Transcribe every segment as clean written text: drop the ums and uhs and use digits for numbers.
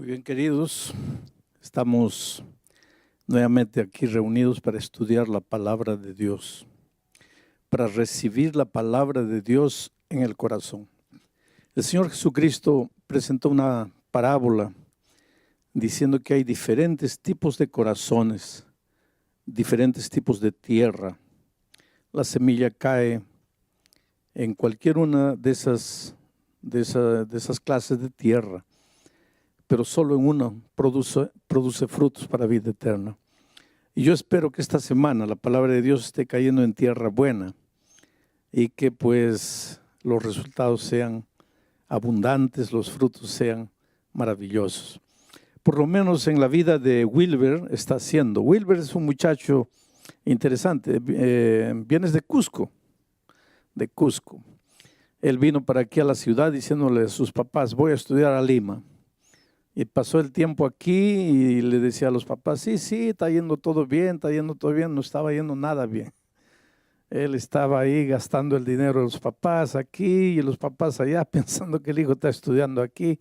Muy bien, queridos, estamos nuevamente aquí reunidos para estudiar la palabra de Dios, para recibir la palabra de Dios en el corazón. El Señor Jesucristo presentó una parábola diciendo que hay diferentes tipos de corazones, diferentes tipos de tierra. La semilla cae en cualquier una de esas clases de tierra, pero solo en uno produce frutos para vida eterna. Y yo espero que esta semana la palabra de Dios esté cayendo en tierra buena y que pues los resultados sean abundantes, los frutos sean maravillosos. Por lo menos en la vida de Wilber está haciendo. Wilber es un muchacho interesante, vienes de Cusco. Él vino para aquí a la ciudad diciéndole a sus papás, voy a estudiar a Lima. Y pasó el tiempo aquí y le decía a los papás, sí, está yendo todo bien, no estaba yendo nada bien. Él estaba ahí gastando el dinero de los papás aquí y los papás allá pensando que el hijo está estudiando aquí.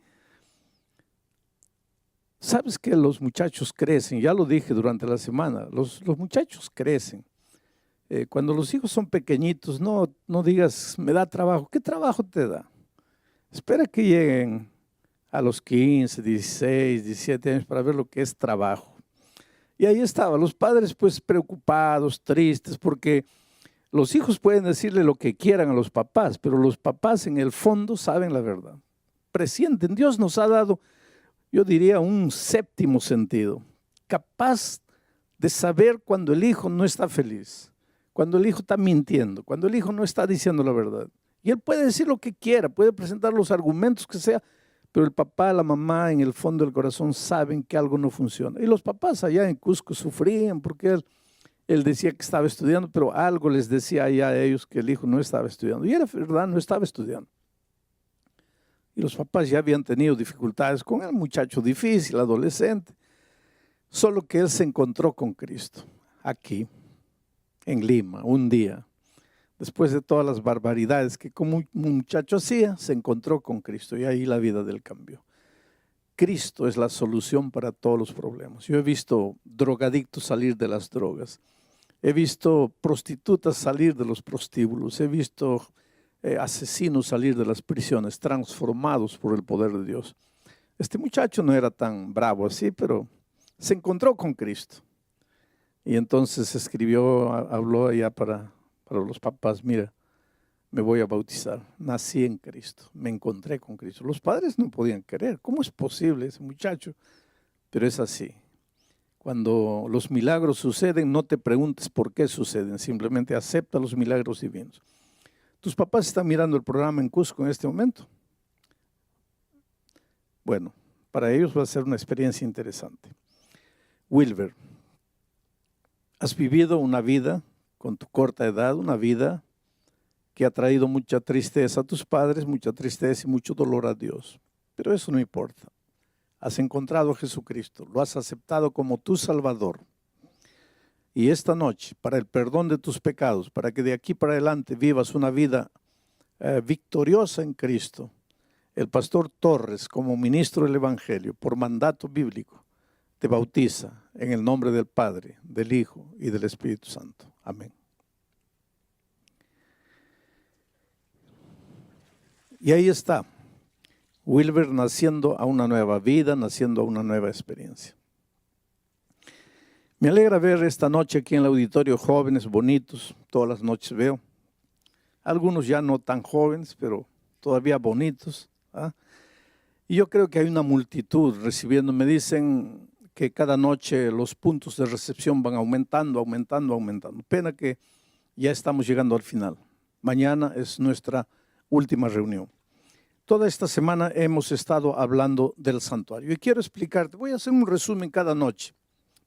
¿Sabes que los muchachos crecen? Ya lo dije durante la semana, los muchachos crecen. Cuando los hijos son pequeñitos, no digas, me da trabajo. ¿Qué trabajo te da? Espera que lleguen a los 15, 16, 17 años para ver lo que es trabajo. Y ahí estaban los padres pues preocupados, tristes, porque los hijos pueden decirle lo que quieran a los papás, pero los papás en el fondo saben la verdad. Presienten, Dios nos ha dado, yo diría, un séptimo sentido, capaz de saber cuando el hijo no está feliz, cuando el hijo está mintiendo, cuando el hijo no está diciendo la verdad. Y él puede decir lo que quiera, puede presentar los argumentos que sea, pero el papá, la mamá, en el fondo del corazón saben que algo no funciona. Y los papás allá en Cusco sufrían porque él decía que estaba estudiando, pero algo les decía allá a ellos que el hijo no estaba estudiando. Y era verdad, no estaba estudiando. Y los papás ya habían tenido dificultades con el muchacho difícil, adolescente. Solo que él se encontró con Cristo, aquí, en Lima, un día. Después de todas las barbaridades que como un muchacho hacía, se encontró con Cristo y ahí la vida del cambió. Cristo es la solución para todos los problemas. Yo he visto drogadictos salir de las drogas, he visto prostitutas salir de los prostíbulos, he visto asesinos salir de las prisiones, transformados por el poder de Dios. Este muchacho no era tan bravo así, pero se encontró con Cristo. Y entonces escribió, habló allá para los papás, mira, me voy a bautizar, nací en Cristo, me encontré con Cristo. Los padres no podían creer, ¿cómo es posible ese muchacho? Pero es así. Cuando los milagros suceden, no te preguntes por qué suceden, simplemente acepta los milagros divinos. ¿Tus papás están mirando el programa en Cusco en este momento? Bueno, para ellos va a ser una experiencia interesante. Wilber, has vivido una vida con tu corta edad, una vida que ha traído mucha tristeza a tus padres, mucha tristeza y mucho dolor a Dios. Pero eso no importa. Has encontrado a Jesucristo, lo has aceptado como tu Salvador. Y esta noche, para el perdón de tus pecados, para que de aquí para adelante vivas una vida victoriosa en Cristo, el pastor Torres, como ministro del Evangelio, por mandato bíblico, te bautiza en el nombre del Padre, del Hijo y del Espíritu Santo. Amén. Y ahí está, Wilber naciendo a una nueva vida, naciendo a una nueva experiencia. Me alegra ver esta noche aquí en el auditorio jóvenes bonitos, todas las noches veo. Algunos ya no tan jóvenes, pero todavía bonitos. Y yo creo que hay una multitud recibiendo, me dicen que cada noche los puntos de recepción van aumentando. Pena que ya estamos llegando al final. Mañana es nuestra última reunión. Toda esta semana hemos estado hablando del santuario y quiero explicarte, voy a hacer un resumen cada noche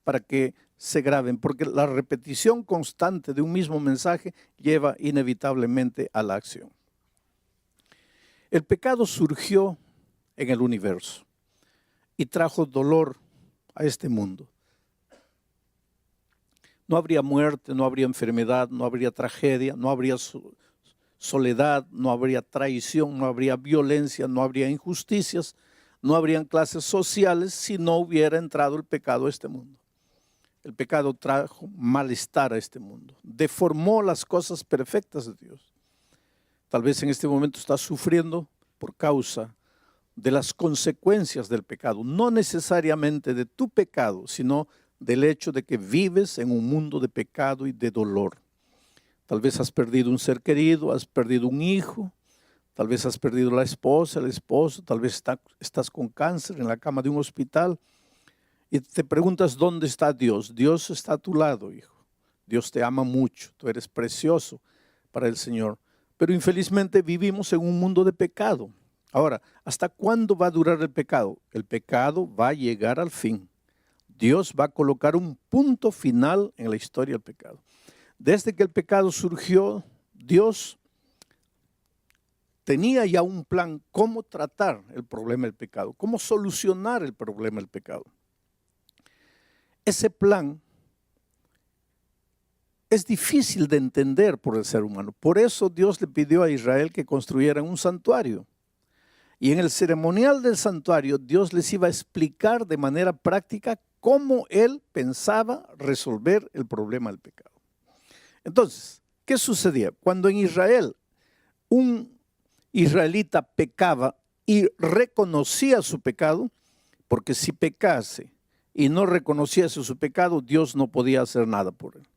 para que se graben, porque la repetición constante de un mismo mensaje lleva inevitablemente a la acción. El pecado surgió en el universo y trajo dolor a este mundo. No habría muerte, no habría enfermedad, no habría tragedia, no habría soledad, no habría traición, no habría violencia, no habría injusticias, no habrían clases sociales si no hubiera entrado el pecado a este mundo. El pecado trajo malestar a este mundo, deformó las cosas perfectas de Dios. Tal vez en este momento estás sufriendo por causa de las consecuencias del pecado, no necesariamente de tu pecado, sino del hecho de que vives en un mundo de pecado y de dolor. Tal vez has perdido un ser querido, has perdido un hijo, tal vez has perdido la esposa, el esposo, tal vez estás con cáncer en la cama de un hospital y te preguntas dónde está Dios. Dios está a tu lado, hijo. Dios te ama mucho, tú eres precioso para el Señor. Pero infelizmente vivimos en un mundo de pecado. Ahora, ¿hasta cuándo va a durar el pecado? El pecado va a llegar al fin. Dios va a colocar un punto final en la historia del pecado. Desde que el pecado surgió, Dios tenía ya un plan cómo tratar el problema del pecado, cómo solucionar el problema del pecado. Ese plan es difícil de entender por el ser humano. Por eso Dios le pidió a Israel que construyeran un santuario. Y en el ceremonial del santuario, Dios les iba a explicar de manera práctica cómo Él pensaba resolver el problema del pecado. Entonces, ¿qué sucedía? Cuando en Israel un israelita pecaba y reconocía su pecado, porque si pecase y no reconociese su pecado, Dios no podía hacer nada por él.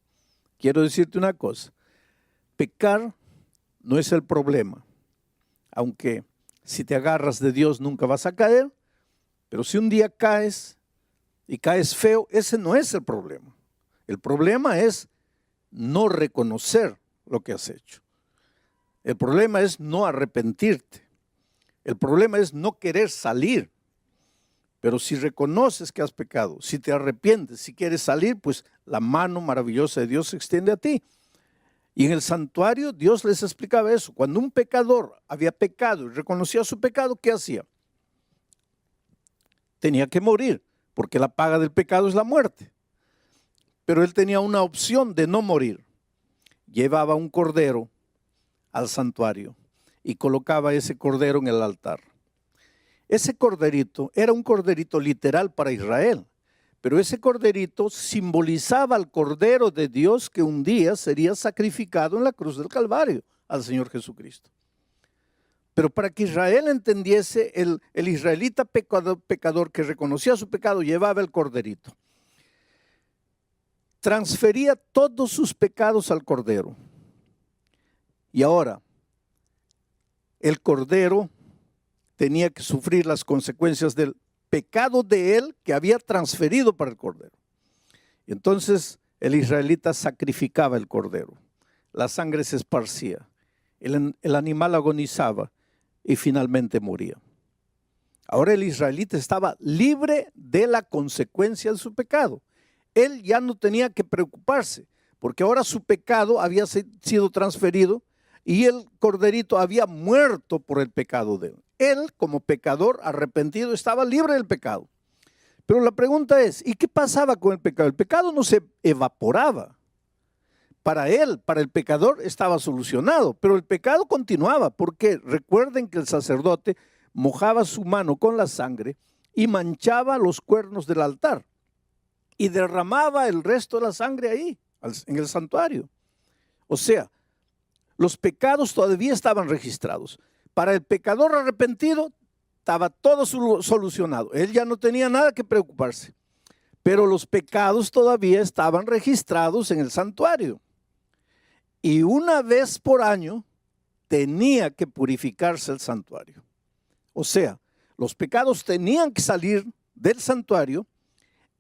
Quiero decirte una cosa, pecar no es el problema, aunque si te agarras de Dios nunca vas a caer, pero si un día caes y caes feo, ese no es el problema. El problema es no reconocer lo que has hecho. El problema es no arrepentirte. El problema es no querer salir. Pero si reconoces que has pecado, si te arrepientes, si quieres salir, pues la mano maravillosa de Dios se extiende a ti. Y en el santuario Dios les explicaba eso. Cuando un pecador había pecado y reconocía su pecado, ¿qué hacía? Tenía que morir, porque la paga del pecado es la muerte. Pero él tenía una opción de no morir. Llevaba un cordero al santuario y colocaba ese cordero en el altar. Ese corderito era un corderito literal para Israel, pero ese corderito simbolizaba al Cordero de Dios que un día sería sacrificado en la cruz del Calvario al Señor Jesucristo. Pero para que Israel entendiese, el israelita pecador que reconocía su pecado llevaba el corderito. Transfería todos sus pecados al cordero. Y ahora, el cordero tenía que sufrir las consecuencias del pecado de él que había transferido para el cordero. Y entonces el israelita sacrificaba el cordero. La sangre se esparcía. El animal agonizaba y finalmente moría. Ahora el israelita estaba libre de la consecuencia de su pecado. Él ya no tenía que preocuparse, porque ahora su pecado había sido transferido y el corderito había muerto por el pecado de él. Él, como pecador arrepentido, estaba libre del pecado. Pero la pregunta es, ¿y qué pasaba con el pecado? El pecado no se evaporaba. Para él, para el pecador, estaba solucionado, pero el pecado continuaba, porque recuerden que el sacerdote mojaba su mano con la sangre y manchaba los cuernos del altar y derramaba el resto de la sangre ahí, en el santuario. O sea, los pecados todavía estaban registrados. Para el pecador arrepentido estaba todo solucionado. Él ya no tenía nada que preocuparse. Pero los pecados todavía estaban registrados en el santuario. Y una vez por año tenía que purificarse el santuario. O sea, los pecados tenían que salir del santuario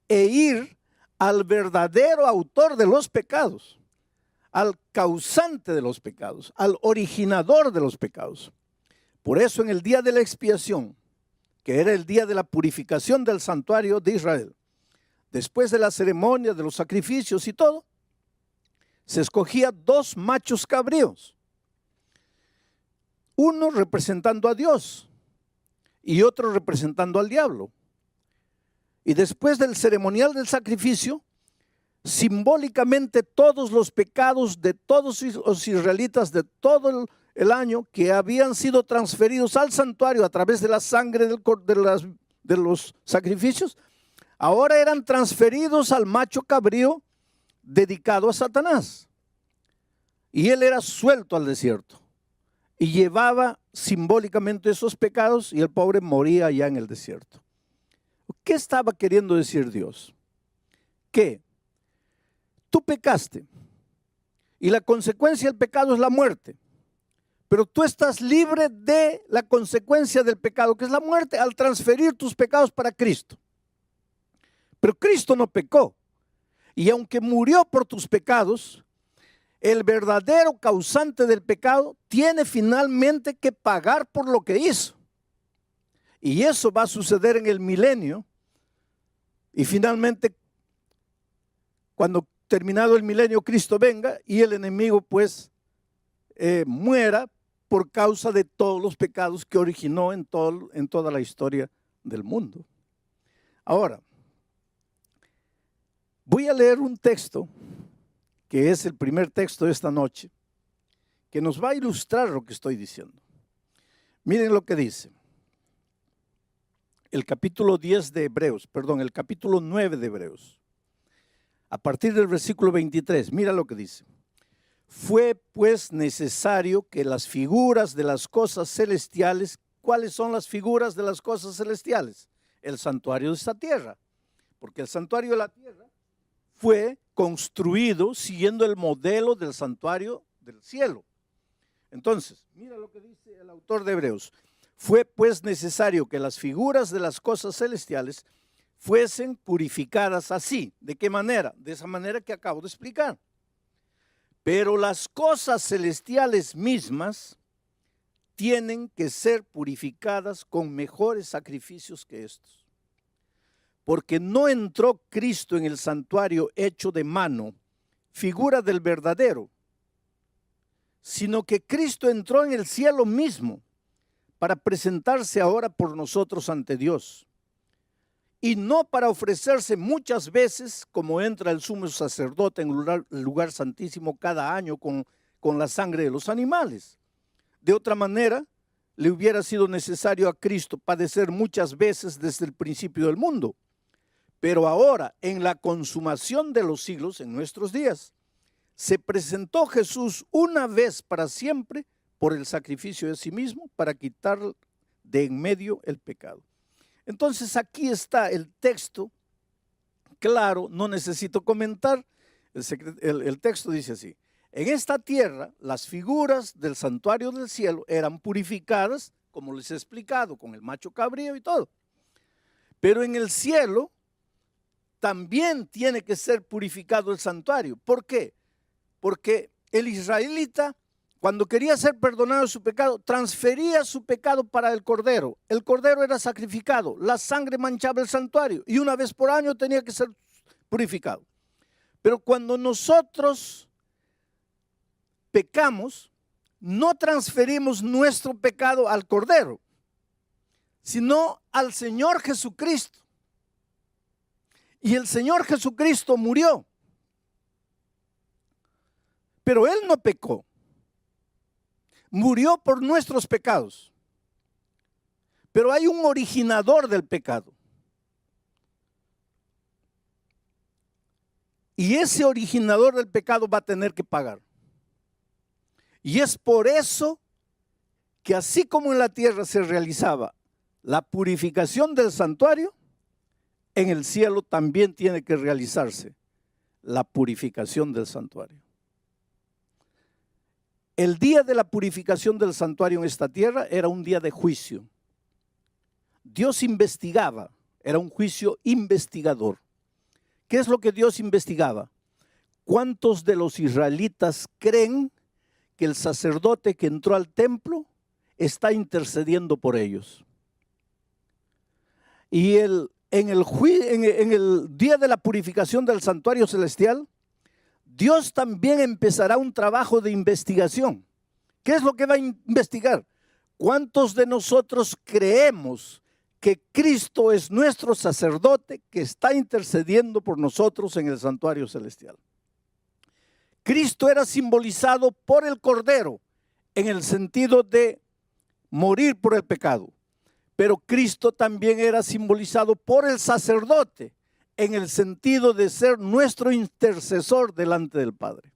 e ir al verdadero autor de los pecados, al causante de los pecados, al originador de los pecados. Por eso en el día de la expiación, que era el día de la purificación del santuario de Israel, después de la ceremonia, de los sacrificios y todo, se escogía 2 machos cabríos, uno representando a Dios y otro representando al diablo. Y después del ceremonial del sacrificio, simbólicamente todos los pecados de todos los israelitas, de todo el año, que habían sido transferidos al santuario a través de la sangre de los sacrificios, ahora eran transferidos al macho cabrío dedicado a Satanás. Y él era suelto al desierto y llevaba simbólicamente esos pecados, y el pobre moría allá en el desierto. ¿Qué estaba queriendo decir Dios? Que tú pecaste y la consecuencia del pecado es la muerte, pero tú estás libre de la consecuencia del pecado, que es la muerte, al transferir tus pecados para Cristo. Pero Cristo no pecó, y aunque murió por tus pecados, el verdadero causante del pecado tiene finalmente que pagar por lo que hizo. Y eso va a suceder en el milenio. Y finalmente, cuando terminado el milenio, Cristo venga y el enemigo pues muera por causa de todos los pecados que originó en toda la historia del mundo. Ahora, voy a leer un texto que es el primer texto de esta noche, que nos va a ilustrar lo que estoy diciendo. Miren lo que dice. El capítulo 10 de Hebreos, perdón, el capítulo 9 de Hebreos. A partir del versículo 23, mira lo que dice. Fue pues necesario que las figuras de las cosas celestiales, ¿cuáles son las figuras de las cosas celestiales? El santuario de esta tierra, porque el santuario de la tierra fue construido siguiendo el modelo del santuario del cielo. Entonces, mira lo que dice el autor de Hebreos. Fue pues necesario que las figuras de las cosas celestiales fuesen purificadas así. ¿De qué manera? De esa manera que acabo de explicar. Pero las cosas celestiales mismas tienen que ser purificadas con mejores sacrificios que estos. Porque no entró Cristo en el santuario hecho de mano, figura del verdadero, sino que Cristo entró en el cielo mismo para presentarse ahora por nosotros ante Dios. Y no para ofrecerse muchas veces, como entra el sumo sacerdote en el lugar santísimo cada año con la sangre de los animales. De otra manera, le hubiera sido necesario a Cristo padecer muchas veces desde el principio del mundo. Pero ahora, en la consumación de los siglos, en nuestros días, se presentó Jesús una vez para siempre por el sacrificio de sí mismo para quitar de en medio el pecado. Entonces aquí está el texto claro, no necesito comentar. El texto dice así: en esta tierra las figuras del santuario del cielo eran purificadas, como les he explicado, con el macho cabrío y todo. Pero en el cielo también tiene que ser purificado el santuario. ¿Por qué? Porque el israelita, cuando quería ser perdonado de su pecado, transfería su pecado para el cordero. El cordero era sacrificado, la sangre manchaba el santuario y una vez por año tenía que ser purificado. Pero cuando nosotros pecamos, no transferimos nuestro pecado al cordero, sino al Señor Jesucristo. Y el Señor Jesucristo murió, pero Él no pecó. Murió por nuestros pecados. Pero hay un originador del pecado. Y ese originador del pecado va a tener que pagar. Y es por eso que así como en la tierra se realizaba la purificación del santuario, en el cielo también tiene que realizarse la purificación del santuario. El día de la purificación del santuario en esta tierra era un día de juicio. Dios investigaba, era un juicio investigador. ¿Qué es lo que Dios investigaba? ¿Cuántos de los israelitas creen que el sacerdote que entró al templo está intercediendo por ellos? Y en el día de la purificación del santuario celestial, Dios también empezará un trabajo de investigación. ¿Qué es lo que va a investigar? ¿Cuántos de nosotros creemos que Cristo es nuestro sacerdote que está intercediendo por nosotros en el santuario celestial? Cristo era simbolizado por el Cordero en el sentido de morir por el pecado. Pero Cristo también era simbolizado por el sacerdote en el sentido de ser nuestro intercesor delante del Padre.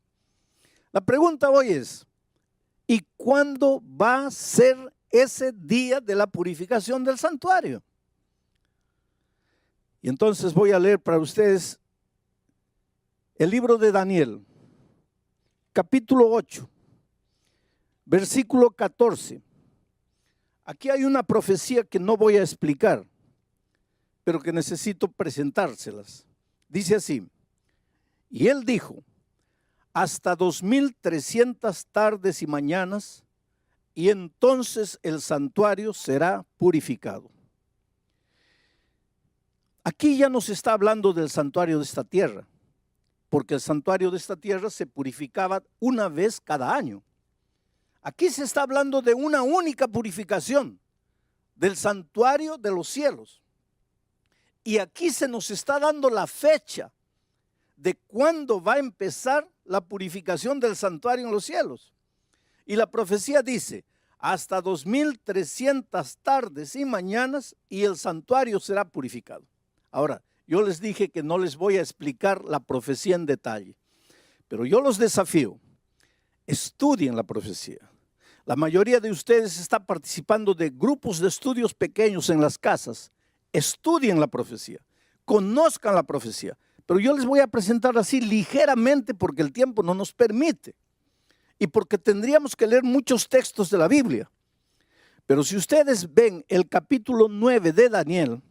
La pregunta hoy es, ¿y cuándo va a ser ese día de la purificación del santuario? Y entonces voy a leer para ustedes el libro de Daniel, capítulo 8, versículo 14. Aquí hay una profecía que no voy a explicar, pero que necesito presentárselas. Dice así: y él dijo, hasta 2300 tardes y mañanas, y entonces el santuario será purificado. Aquí ya nos está hablando del santuario de esta tierra, porque el santuario de esta tierra se purificaba una vez cada año. Aquí se está hablando de una única purificación del santuario de los cielos. Y aquí se nos está dando la fecha de cuándo va a empezar la purificación del santuario en los cielos. Y la profecía dice, hasta 2300 tardes y mañanas y el santuario será purificado. Ahora, yo les dije que no les voy a explicar la profecía en detalle, pero yo los desafío, estudien la profecía. La mayoría de ustedes está participando de grupos de estudios pequeños en las casas. Estudien la profecía, conozcan la profecía, pero yo les voy a presentar así ligeramente porque el tiempo no nos permite y porque tendríamos que leer muchos textos de la Biblia. Pero si ustedes ven el capítulo 9 de Daniel,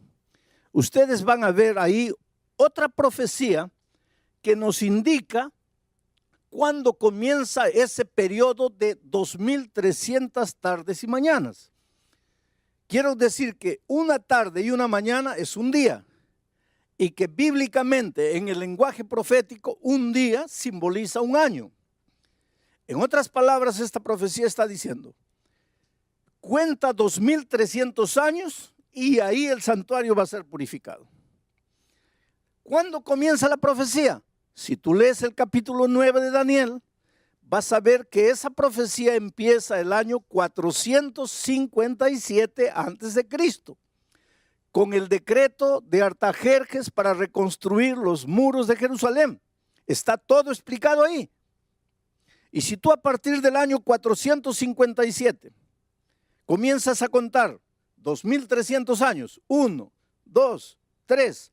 ustedes van a ver ahí otra profecía que nos indica cuándo comienza ese periodo de 2300 tardes y mañanas. Quiero decir que una tarde y una mañana es un día y que bíblicamente en el lenguaje profético un día simboliza un año. En otras palabras, esta profecía está diciendo, cuenta 2300 años y ahí el santuario va a ser purificado. ¿Cuándo comienza la profecía? Si tú lees el capítulo 9 de Daniel, vas a ver que esa profecía empieza el año 457 antes de Cristo, con el decreto de Artajerjes para reconstruir los muros de Jerusalén. Está todo explicado ahí. Y si tú a partir del año 457 comienzas a contar 2300 años, 1, 2, 3,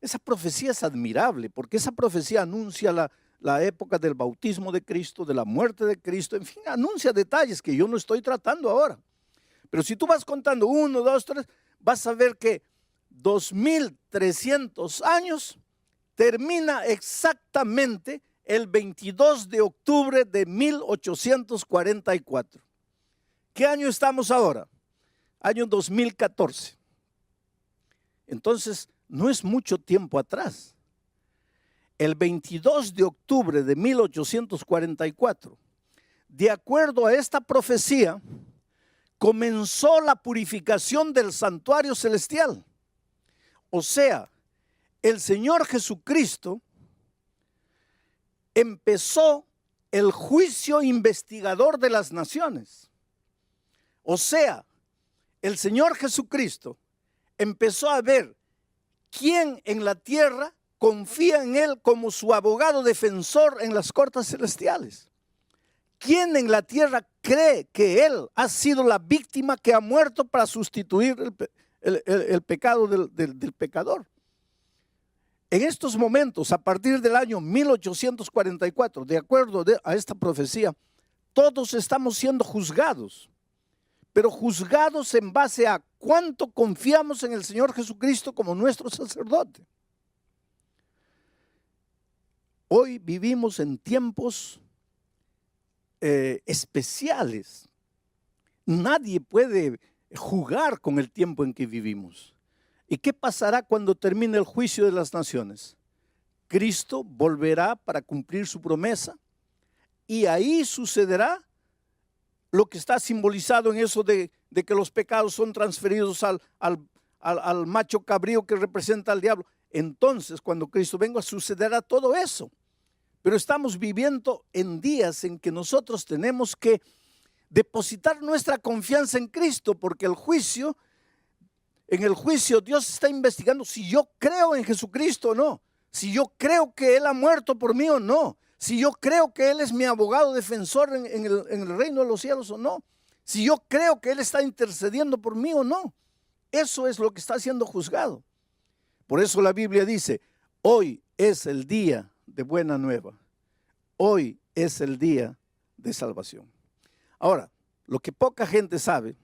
esa profecía es admirable porque esa profecía anuncia la época del bautismo de Cristo, de la muerte de Cristo, en fin, anuncia detalles que yo no estoy tratando ahora. Pero si tú vas contando 1, 2, 3, vas a ver que 2300 años termina exactamente el 22 de octubre de 1844. ¿Qué año estamos ahora? Año 2014. Entonces, no es mucho tiempo atrás. El 22 de octubre de 1844, de acuerdo a esta profecía, comenzó la purificación del santuario celestial. O sea, el Señor Jesucristo empezó el juicio investigador de las naciones. O sea, el Señor Jesucristo empezó a ver quién en la tierra confía en Él como su abogado defensor en las cortes celestiales. ¿Quién en la tierra cree que Él ha sido la víctima que ha muerto para sustituir el pecado del pecador? En estos momentos, a partir del año 1844, de acuerdo a esta profecía, todos estamos siendo juzgados, pero juzgados en base a cuánto confiamos en el Señor Jesucristo como nuestro sacerdote. Hoy vivimos en tiempos especiales. Nadie puede jugar con el tiempo en que vivimos. ¿Y qué pasará cuando termine el juicio de las naciones? Cristo volverá para cumplir su promesa y ahí sucederá lo que está simbolizado en eso de que los pecados son transferidos al macho cabrío que representa al diablo. Entonces, cuando Cristo venga, sucederá todo eso. Pero estamos viviendo en días en que nosotros tenemos que depositar nuestra confianza en Cristo, porque en el juicio Dios está investigando si yo creo en Jesucristo o no, si yo creo que Él ha muerto por mí o no, si yo creo que Él es mi abogado defensor en el reino de los cielos o no, si yo creo que Él está intercediendo por mí o no. Eso es lo que está siendo juzgado. Por eso la Biblia dice, hoy es el día de buena nueva. Hoy es el día de salvación. Ahora, lo que poca gente sabe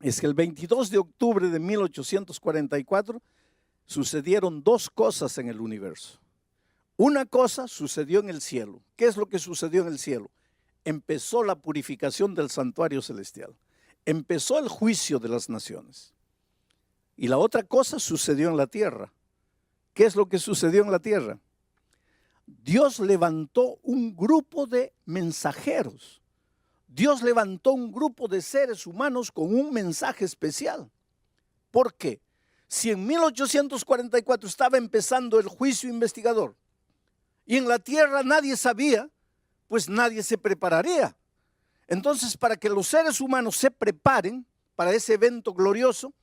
es que el 22 de octubre de 1844 sucedieron dos cosas en el universo. Una cosa sucedió en el cielo. ¿Qué es lo que sucedió en el cielo? Empezó la purificación del santuario celestial. Empezó el juicio de las naciones. Y la otra cosa sucedió en la tierra. ¿Qué es lo que sucedió en la tierra? Dios levantó un grupo de mensajeros. Dios levantó un grupo de seres humanos con un mensaje especial. ¿Por qué? Si en 1844 estaba empezando el juicio investigador y en la tierra nadie sabía, pues nadie se prepararía. Entonces, para que los seres humanos se preparen para ese evento glorioso,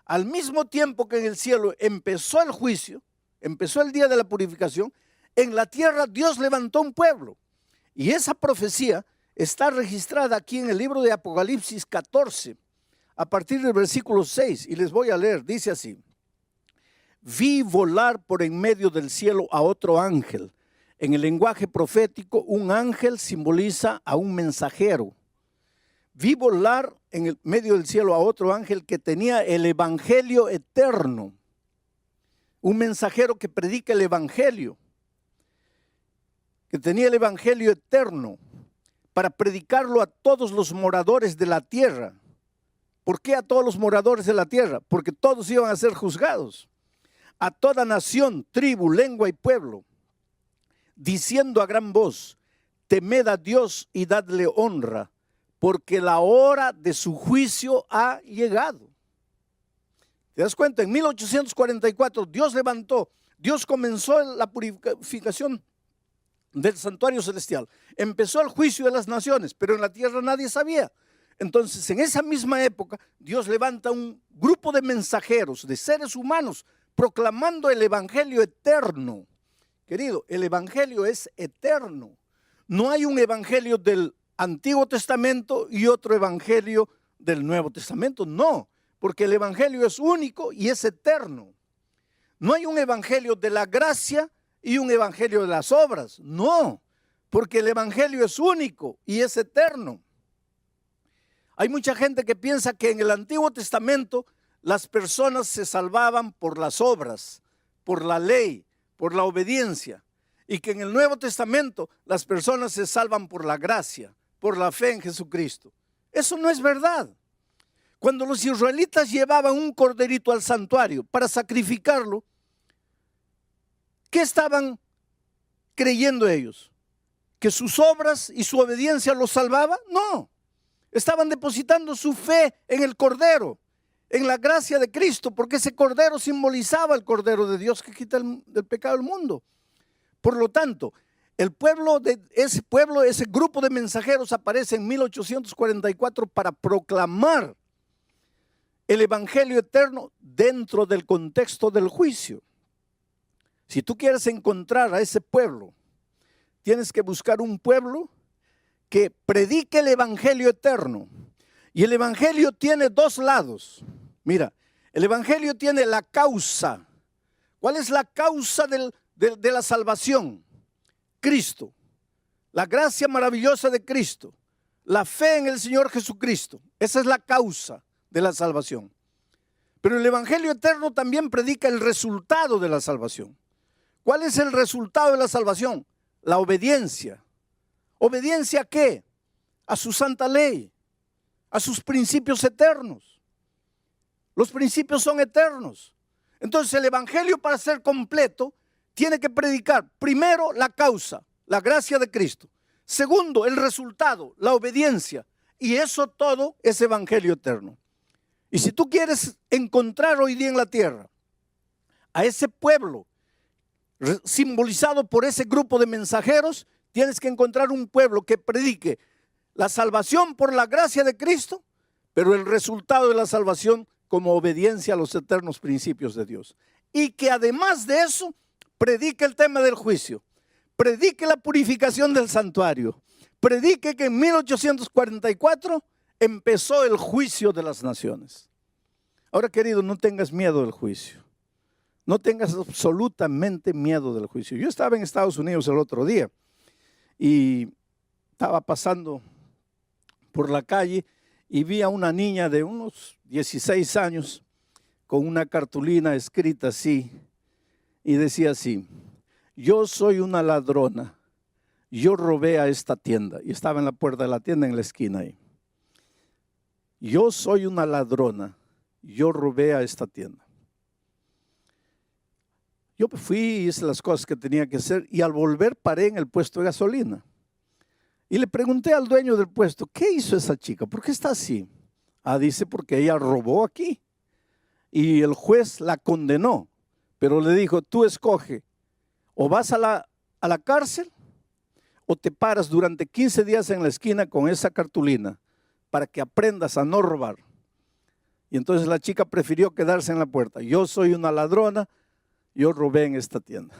al mismo tiempo que en el cielo empezó el juicio, empezó el día de la purificación, en la tierra Dios levantó un pueblo. Y esa profecía está registrada aquí en el libro de Apocalipsis 14, a partir del versículo 6, y les voy a leer, dice así: vi volar por en medio del cielo a otro ángel. En el lenguaje profético, un ángel simboliza a un mensajero. Vi volar en el medio del cielo a otro ángel que tenía el evangelio eterno. Un mensajero que predica el evangelio, que tenía el evangelio eterno para predicarlo a todos los moradores de la tierra. ¿Por qué a todos los moradores de la tierra? Porque todos iban a ser juzgados. A toda nación, tribu, lengua y pueblo, diciendo a gran voz: temed a Dios y dadle honra, porque la hora de su juicio ha llegado. ¿Te das cuenta? En 1844 Dios comenzó la purificación del santuario celestial. Empezó el juicio de las naciones, pero en la tierra nadie sabía. Entonces, en esa misma época, Dios levanta un grupo de mensajeros, de seres humanos, proclamando el evangelio eterno. Querido, el evangelio es eterno. No hay un evangelio del Antiguo Testamento y otro evangelio del Nuevo Testamento. No, porque el evangelio es único y es eterno. No hay un evangelio de la gracia y un evangelio de las obras. No, porque el evangelio es único y es eterno. Hay mucha gente que piensa que en el Antiguo Testamento las personas se salvaban por las obras, por la ley, por la obediencia, y que en el Nuevo Testamento las personas se salvan por la gracia, por la fe en Jesucristo. Eso no es verdad. Cuando los israelitas llevaban un corderito al santuario para sacrificarlo, ¿qué estaban creyendo ellos? ¿Que sus obras y su obediencia los salvaba? No. Estaban depositando su fe en el Cordero, en la gracia de Cristo, porque ese Cordero simbolizaba el Cordero de Dios que quita el pecado del mundo. Por lo tanto, ese grupo de mensajeros aparece en 1844 para proclamar el evangelio eterno dentro del contexto del juicio. Si tú quieres encontrar a ese pueblo, tienes que buscar un pueblo que predique el evangelio eterno. Y el evangelio tiene dos lados. Mira, el evangelio tiene la causa. ¿Cuál es la causa de la salvación? Cristo, la gracia maravillosa de Cristo, la fe en el Señor Jesucristo. Esa es la causa de la salvación. Pero el evangelio eterno también predica el resultado de la salvación. ¿Cuál es el resultado de la salvación? La obediencia. ¿Obediencia a qué? A su santa ley, a sus principios eternos. Los principios son eternos. Entonces el evangelio, para ser completo, tiene que predicar primero la causa, la gracia de Cristo. Segundo, el resultado, la obediencia. Y eso todo es evangelio eterno. Y si tú quieres encontrar hoy día en la tierra a ese pueblo simbolizado por ese grupo de mensajeros, tienes que encontrar un pueblo que predique la salvación por la gracia de Cristo, pero el resultado de la salvación como obediencia a los eternos principios de Dios. Y que además de eso, predique el tema del juicio, predique la purificación del santuario, predique que en 1844 empezó el juicio de las naciones. Ahora, querido, no tengas miedo del juicio. No tengas absolutamente miedo del juicio. Yo estaba en Estados Unidos el otro día y estaba pasando por la calle y vi a una niña de unos 16 años con una cartulina escrita así y decía así: yo soy una ladrona, yo robé a esta tienda. Y estaba en la puerta de la tienda, en la esquina ahí. Yo soy una ladrona, yo robé a esta tienda. Yo fui y hice las cosas que tenía que hacer y al volver paré en el puesto de gasolina. Y le pregunté al dueño del puesto: ¿qué hizo esa chica? ¿Por qué está así? Ah, dice, porque ella robó aquí. Y el juez la condenó, pero le dijo: tú escoge, o vas a la cárcel o te paras durante 15 días en la esquina con esa cartulina para que aprendas a no robar. Y entonces la chica prefirió quedarse en la puerta. Yo soy una ladrona, yo robé en esta tienda.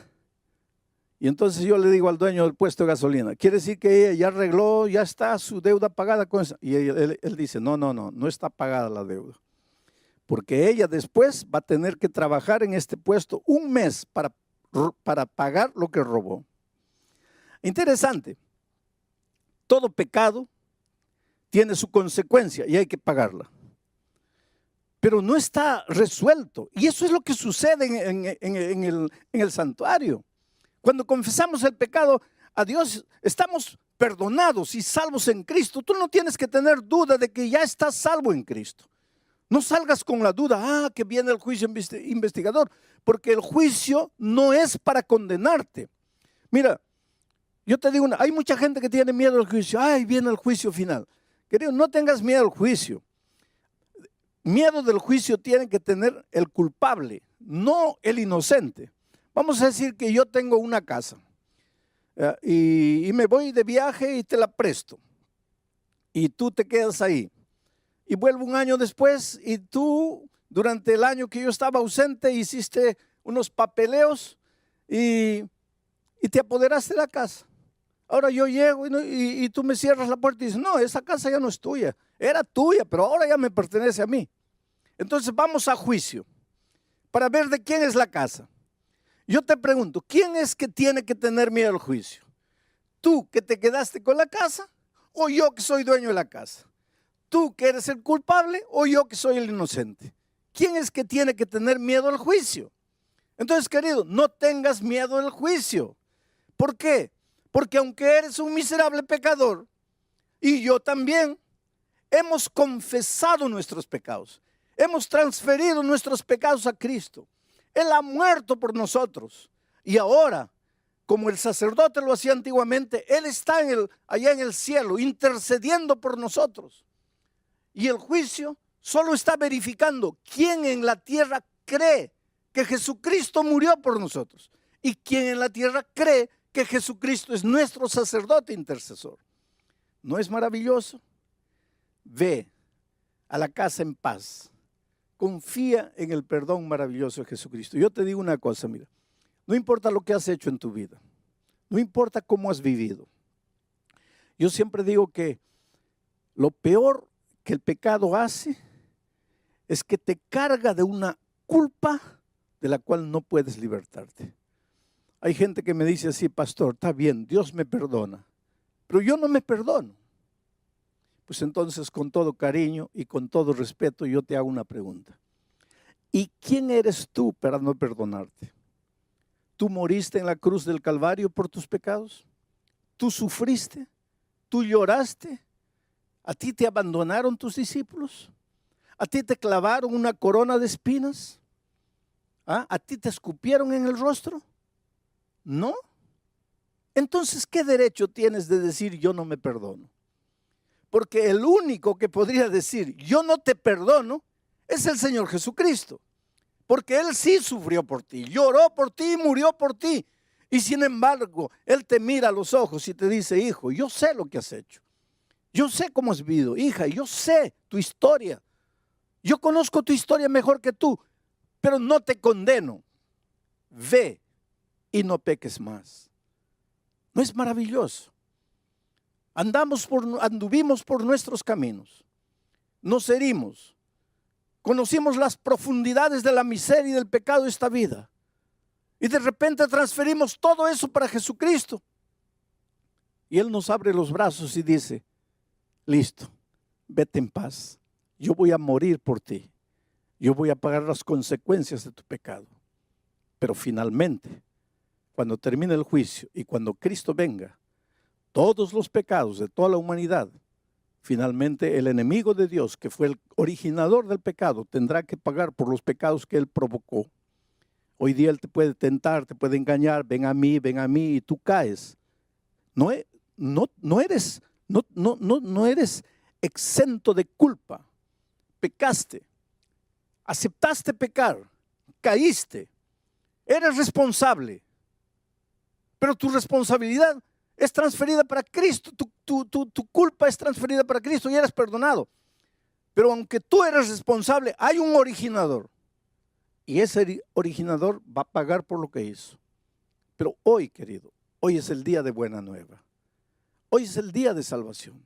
Y entonces yo le digo al dueño del puesto de gasolina: ¿quiere decir que ella ya arregló, ya está su deuda pagada con eso? Y él dice: no está pagada la deuda. Porque ella después va a tener que trabajar en este puesto un mes para pagar lo que robó. Interesante. Todo pecado tiene su consecuencia y hay que pagarla. Pero no está resuelto. Y eso es lo que sucede en el santuario. Cuando confesamos el pecado a Dios, estamos perdonados y salvos en Cristo. Tú no tienes que tener duda de que ya estás salvo en Cristo. No salgas con la duda: que viene el juicio investigador, porque el juicio no es para condenarte. Mira, yo te digo, hay mucha gente que tiene miedo al juicio. Viene el juicio final. Querido, no tengas miedo al juicio. Miedo del juicio tiene que tener el culpable, no el inocente. Vamos a decir que yo tengo una casa y me voy de viaje y te la presto. Y tú te quedas ahí. Y vuelvo un año después y tú, durante el año que yo estaba ausente, hiciste unos papeleos y te apoderaste de la casa. Ahora yo llego y tú me cierras la puerta y dices: no, esa casa ya no es tuya. Era tuya, pero ahora ya me pertenece a mí. Entonces vamos a juicio para ver de quién es la casa. Yo te pregunto: ¿quién es que tiene que tener miedo al juicio? ¿Tú que te quedaste con la casa o yo que soy dueño de la casa? ¿Tú que eres el culpable o yo que soy el inocente? ¿Quién es que tiene que tener miedo al juicio? Entonces, querido, no tengas miedo al juicio. ¿Por qué? Porque aunque eres un miserable pecador, y yo también, hemos confesado nuestros pecados. Hemos transferido nuestros pecados a Cristo. Él ha muerto por nosotros. Y ahora, como el sacerdote lo hacía antiguamente, Él está allá en el cielo, intercediendo por nosotros. Y el juicio solo está verificando quién en la tierra cree que Jesucristo murió por nosotros y quién en la tierra cree que Jesucristo es nuestro sacerdote intercesor. ¿No es maravilloso? Ve a la casa en paz. Confía en el perdón maravilloso de Jesucristo. Yo te digo una cosa, mira, no importa lo que has hecho en tu vida, no importa cómo has vivido. Yo siempre digo que lo peor que el pecado hace es que te carga de una culpa de la cual no puedes libertarte. Hay gente que me dice así: pastor, está bien, Dios me perdona, pero yo no me perdono. Pues entonces, con todo cariño y con todo respeto, yo te hago una pregunta. ¿Y quién eres tú para no perdonarte? ¿Tú moriste en la cruz del Calvario por tus pecados? ¿Tú sufriste? ¿Tú lloraste? ¿A ti te abandonaron tus discípulos? ¿A ti te clavaron una corona de espinas? ¿A ti te escupieron en el rostro? ¿No? Entonces, ¿qué derecho tienes de decir yo no me perdono? Porque el único que podría decir yo no te perdono es el Señor Jesucristo. Porque Él sí sufrió por ti, lloró por ti y murió por ti. Y sin embargo, Él te mira a los ojos y te dice: hijo, yo sé lo que has hecho. Yo sé cómo has vivido, hija, yo sé tu historia. Yo conozco tu historia mejor que tú, pero no te condeno. Ve y no peques más. ¿No es maravilloso? Anduvimos por nuestros caminos, nos herimos, conocimos las profundidades de la miseria y del pecado de esta vida, y de repente transferimos todo eso para Jesucristo. Y Él nos abre los brazos y dice: listo, vete en paz. Yo voy a morir por ti. Yo voy a pagar las consecuencias de tu pecado. Pero finalmente, cuando termine el juicio y cuando Cristo venga, todos los pecados de toda la humanidad, finalmente el enemigo de Dios, que fue el originador del pecado, tendrá que pagar por los pecados que Él provocó. Hoy día Él te puede tentar, te puede engañar: ven a mí, y tú caes. No eres exento de culpa. Pecaste, aceptaste pecar, caíste, eres responsable, pero tu responsabilidad es transferida para Cristo, tu culpa es transferida para Cristo y eres perdonado. Pero aunque tú eres responsable, hay un originador, y ese originador va a pagar por lo que hizo. Pero hoy, querido, hoy es el día de buena nueva. Hoy es el día de salvación.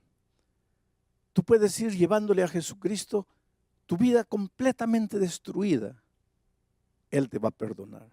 Tú puedes ir llevándole a Jesucristo tu vida completamente destruida. Él te va a perdonar.